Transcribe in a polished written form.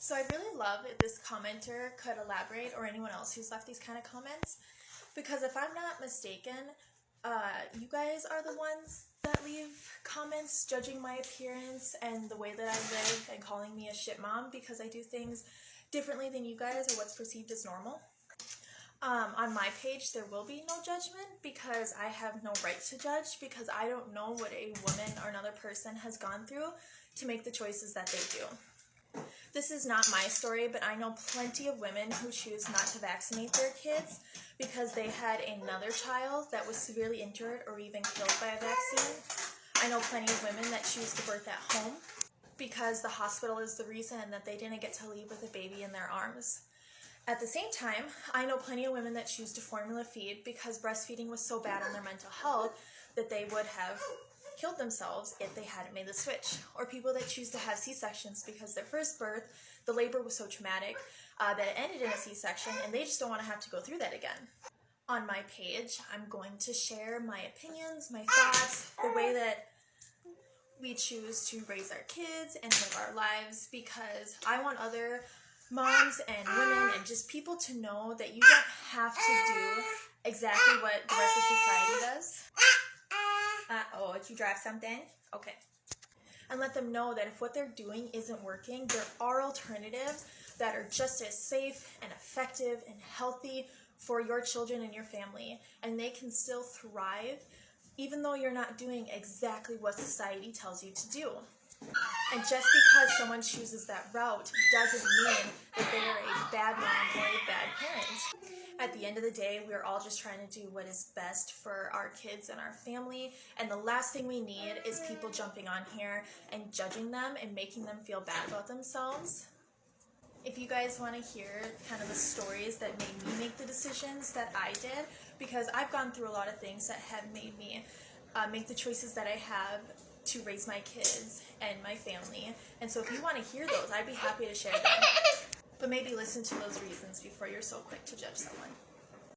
So I really love if this commenter could elaborate, or anyone else who's left these kind of comments, because if I'm not mistaken, you guys are the ones that leave comments judging my appearance and the way that I live and calling me a shit mom because I do things differently than you guys or what's perceived as normal. On my page, there will be no judgment because I have no right to judge because I don't know what a woman or another person has gone through to make the choices that they do. This is not my story, but I know plenty of women who choose not to vaccinate their kids because they had another child that was severely injured or even killed by a vaccine. I know plenty of women that choose to birth at home because the hospital is the reason that they didn't get to leave with a baby in their arms. At the same time, I know plenty of women that choose to formula feed because breastfeeding was so bad on their mental health that they would have killed themselves if they hadn't made the switch. Or people that choose to have C-sections because their first birth, the labor was so traumatic that it ended in a C-section and they just don't want to have to go through that again. On my page, I'm going to share my opinions, my thoughts, the way that we choose to raise our kids and live our lives because I want other moms and women and just people to know that you don't have to do exactly what the rest of society does. Oh, did you drop something? Okay. And let them know that if what they're doing isn't working, there are alternatives that are just as safe and effective and healthy for your children and your family. And they can still thrive even though you're not doing exactly what society tells you to do. And just because someone chooses that route doesn't mean that they are a bad mom or a bad parent. At the end of the day, we're all just trying to do what is best for our kids and our family. And the last thing we need is people jumping on here and judging them and making them feel bad about themselves. If you guys want to hear kind of the stories that made me make the decisions that I did, because I've gone through a lot of things that have made me make the choices that I have to raise my kids and my family. And so if you want to hear those, I'd be happy to share them. But maybe listen to those reasons before you're so quick to judge someone.